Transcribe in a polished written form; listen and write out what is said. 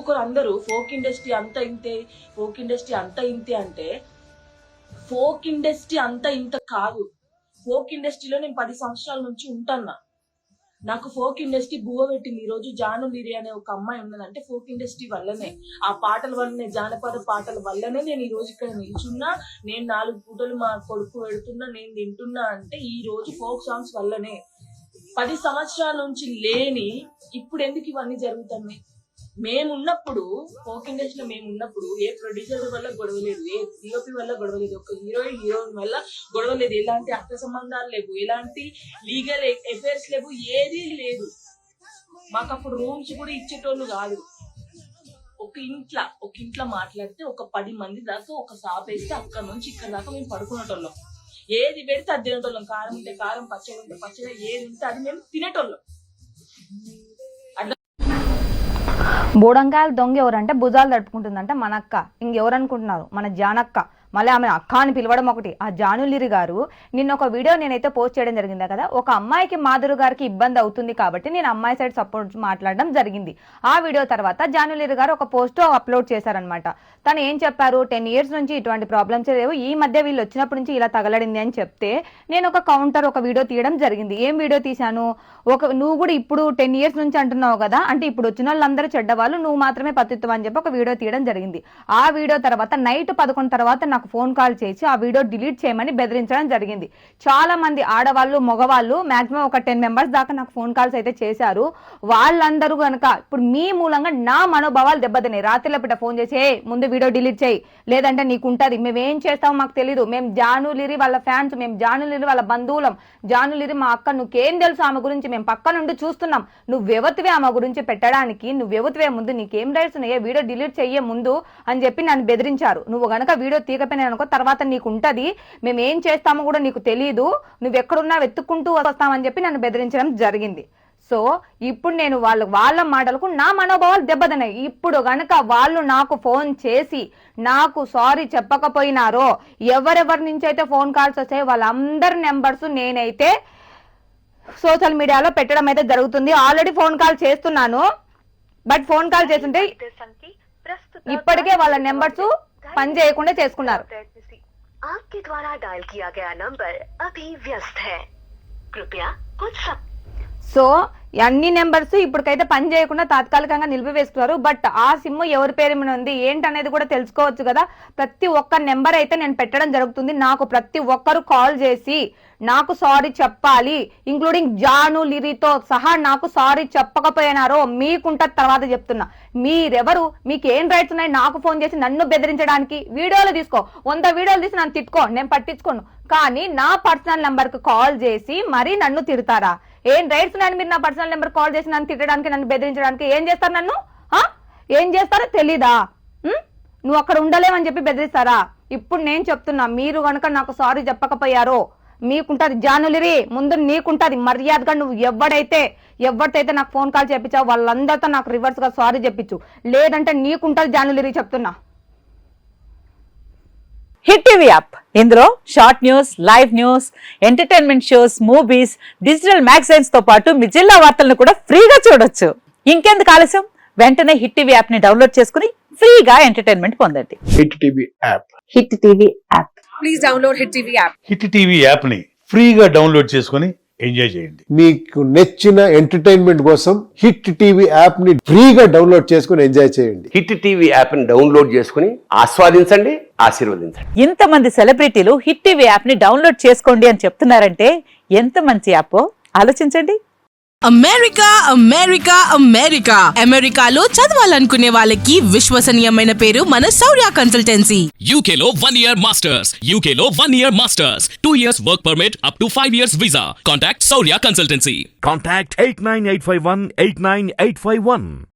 ఒప్పుకోరు అందరూ. Folk industry అంత ఇంతే, ఫోక్ ఇండస్ట్రీ అంత ఇంతే అంటే ఫోక్ ఇండస్ట్రీ అంత ఇంత కాదు. ఫోక్ ఇండస్ట్రీలో నేను 10 సంవత్సరాల నుంచి ఉంటున్నా. నాకు ఫోక్ ఇండస్ట్రీ బువ్వ పెట్టింది. ఈ రోజు జాను లిరి అనే ఒక అమ్మాయి ఉన్నదంటే ఫోక్ ఇండస్ట్రీ వల్లనే, ఆ పాటల వల్లనే, జానపద పాటల వల్లనే నేను ఈ రోజు ఇక్కడ నిల్చున్నా. నేను 4 పూటలు మా కొడుకు పెడుతున్నా, నేను తింటున్నా అంటే ఈ రోజు ఫోక్ సాంగ్స్ వల్లనే. 10 సంవత్సరాల నుంచి లేని ఇప్పుడు ఎందుకు ఇవన్నీ జరుగుతున్నాయి? మేమున్నప్పుడు, ఫోక్ ఇండస్ట్రీలో మేమున్నప్పుడు ఏ ప్రొడ్యూసర్ వల్ల గొడవ లేదు, ఏ డిఓపి వల్ల గొడవ లేదు, ఒక హీరోయిన్ వల్ల గొడవ లేదు, ఎలాంటి అర్థ సంబంధాలు లేవు, ఎలాంటి లీగల్ అఫైర్స్ లేవు, ఏదీ లేదు. మాకు అప్పుడు రూమ్స్ కూడా ఇచ్చేటోళ్ళు కాదు. ఒక ఇంట్లో మాట్లాడితే ఒక 10 మంది దాకా ఒక షాప్ వేస్తే అక్కడ నుంచి ఇక్కడ దాకా మేము పడుకునేటోళ్ళం. ఏది పెడితే అది తినేటోళ్ళం. కారం ఉంటే కారం, పచ్చడి ఉంటే పచ్చడి, ఏది ఉంటే అది మేము తినేటోళ్ళం. బోడంకాయలు దొంగ ఎవరంటే భుజాలు తడుపుకుంటుందంటే మన అక్క. ఇంకెవరు అనుకుంటున్నారు? మన జానక్క. మళ్ళీ ఆమె అక్క అని పిలవడం ఒకటి. ఆ జాను లిరి గారు నిన్న ఒక వీడియో నేనైతే పోస్ట్ చేయడం జరిగింది కదా. ఒక అమ్మాయికి మాధురి గారికి ఇబ్బంది అవుతుంది కాబట్టి నేను అమ్మాయి సైడ్ సపోర్ట్ మాట్లాడడం జరిగింది. ఆ వీడియో తర్వాత జాను లిరి గారు ఒక పోస్ట్ అప్లోడ్ చేశారనమాట. తను ఏం చెప్పారు, 10 years నుంచి ఇటువంటి ప్రాబ్లమ్స్ లేవు, ఈ మధ్య వీళ్ళు వచ్చినప్పటి నుంచి ఇలా తగలడింది అని చెప్తే నేను ఒక కౌంటర్ ఒక వీడియో తీయడం జరిగింది. ఏం వీడియో తీశాను, నువ్వు కూడా ఇప్పుడు 10 years నుంచి అంటున్నావు కదా, అంటే ఇప్పుడు వచ్చిన వాళ్ళందరూ చెడ్డవాళ్ళు, నువ్వు మాత్రమే పతిత్వం అని చెప్పి ఒక వీడియో తీయడం జరిగింది. ఆ వీడియో తర్వాత నైట్ 11 తర్వాత నాకు ఫోన్ కాల్ చేసి ఆ వీడియో డిలీట్ చేయమని బెదిరించడం జరిగింది. చాలా మంది ఆడవాళ్ళు, మగవాళ్ళు, మాక్సిమం ఒక 10 members దాకా నాకు ఫోన్ కాల్స్ అయితే చేశారు. వాళ్ళందరూ కనుక ఇప్పుడు మీ మూలంగా నా మనోభావాలు దెబ్బతిన్నాయి. రాత్రిలో పిట్ట ఫోన్ చేసి ముందు వీడియో డిలీట్ చేయి, లేదంటే నీకు ఉంటుంది, మేమేం చేస్తామో మాకు తెలీదు, మేము జాను లిరి వాళ్ళ ఫ్యాన్స్, మేము జాను లిరి వాళ్ళ బంధువులం, జాను లిరి మా అక్క, నువ్వేం తెలుసు ఆమె గురించి, మేము పక్క నుండి చూస్తున్నాం, నువ్వెవతివే ఆమె గురించి పెట్టడానికి, నువ్వెవతివే, ముందు నీకేం రైట్స్ ఉన్నాయో వీడియో డిలీట్ చెయ్యే ముందు అని చెప్పి నన్ను బెదిరించారు. నువ్వు గనక వీడియో తీయకపోయినా అనుకో తర్వాత నీకు ఉంటది, మేము ఏం చేస్తామో కూడా నీకు తెలీదు, నువ్వు ఎక్కడున్నా వెతుక్కుంటూ వస్తామని చెప్పి నన్ను బెదిరించడం జరిగింది. సో ఇప్పుడు నేను వాళ్ళ మాటలకు నా మనోభావాలు దెబ్బతిన్నాయి. ఇప్పుడు గనక వాళ్ళు నాకు ఫోన్ చేసి నాకు సారీ చెప్పకపోయినారో, ఎవరెవరి నుంచి అయితే ఫోన్ కాల్స్ వస్తాయో వాళ్ళందరి నెంబర్స్ నేనైతే సోషల్ మీడియాలో పెట్టడం అయితే జరుగుతుంది. ఆల్రెడీ ఫోన్ కాల్ చేస్తున్నాను, బట్ ఫోన్ కాల్ చేస్తుంటే ఇప్పటికే వాళ్ళ నెంబర్స్ పని చేయకుండా చేసుకున్నారు. సో అన్ని నెంబర్స్ ఇప్పటికైతే పని చేయకుండా తాత్కాలికంగా నిలిపివేసుకున్నారు. బట్ ఆ సిమ్ ఎవరి పేరు మీద ఉంది ఏంటనేది కూడా తెలుసుకోవచ్చు కదా. ప్రతి ఒక్క నెంబర్ అయితే నేను పెట్టడం జరుగుతుంది. నాకు ప్రతి ఒక్కరు కాల్ చేసి నాకు సారీ చెప్పాలి, ఇంక్లూడింగ్ జాను లిరితో సహా నాకు సారీ చెప్పకపోయినారో మీకుంటది. తర్వాత చెప్తున్నా, మీరెవరు, మీకు ఏం రైట్స్ ఉన్నాయి నాకు ఫోన్ చేసి నన్ను బెదిరించడానికి? వీడియోలు తీసుకో, 100 వీడియోలు తీసి నన్ను తిట్టుకో, నేను పట్టించుకోను. కానీ నా పర్సనల్ నెంబర్ కు కాల్ చేసి మరీ నన్ను తిడతారా? ఏం రైట్స్ ఉన్నాయని మీరు నా పర్సనల్ నెంబర్ కాల్ చేసి నన్ను తిట్టడానికి, నన్ను బెదిరించడానికి? ఏం చేస్తారు? నన్ను ఏం చేస్తారో తెలీదా? నువ్వు అక్కడ ఉండలేవని చెప్పి బెదిరిస్తారా? ఇప్పుడు నేను చెప్తున్నా, మీరు గనక నాకు సారీ చెప్పకపోయారో మీకుంటది జాను లిరి, ముందు నీకుంటది మర్యాదగా. నువ్వు ఎవరితైతే నాకు ఫోన్ కాల్ చేపించావు వాళ్ళందరితో నాకు రివర్స్ గా సారీ చెప్పించు, లేదంటే నీకుంటది జాను లిరి, చెప్తున్నా. హిట్ టీవీ యాప్, ఇందులో short news, live news, entertainment shows, movies, digital magazines తో పాటు మీ జిల్లా వార్తలను కూడా ఫ్రీగా చూడొచ్చు. ఇంకెందుకు ఆలస్యం, వెంటనే హిట్ టీవీ యాప్ ని డౌన్లోడ్ చేసుకుని ఫ్రీగా ఎంటర్టైన్మెంట్ పొందండి. Hit TV app. Hit TV app. Please download hit TV app. Hit TV app ని ఫ్రీగా డౌన్లోడ్ చేసుకుని ఎంజాయ్ చేయండి. మీకు నచ్చిన ఎంటర్టైన్మెంట్ కోసం హిట్ టీవీ యాప్ ని ఫ్రీగా డౌన్లోడ్ చేసుకుని ఎంజాయ్ చేయండి. హిట్ టీవీ యాప్ ని డౌన్లోడ్ చేసుకుని ఆస్వాదించండి, ఆశీర్వదించండి. ఇంతమంది సెలబ్రిటీలు హిట్ టీవీ యాప్ ని డౌన్లోడ్ చేసుకోండి అని చెప్తున్నారంటే ఎంత మంచి యాప్ ఆలోచించండి. అమెరికా అమెరికా అమెరికా అమెరికాలో చదవాలనుకునే వాళ్ళకి విశ్వసనీయమైన పేరు మన శౌర్య కన్సల్టెన్సీ. UK లో 1 year masters, UK లో 1 year masters, 2 years work permit up to 5 years visa. Contact Saurya Consultancy. Contact 89851 89851.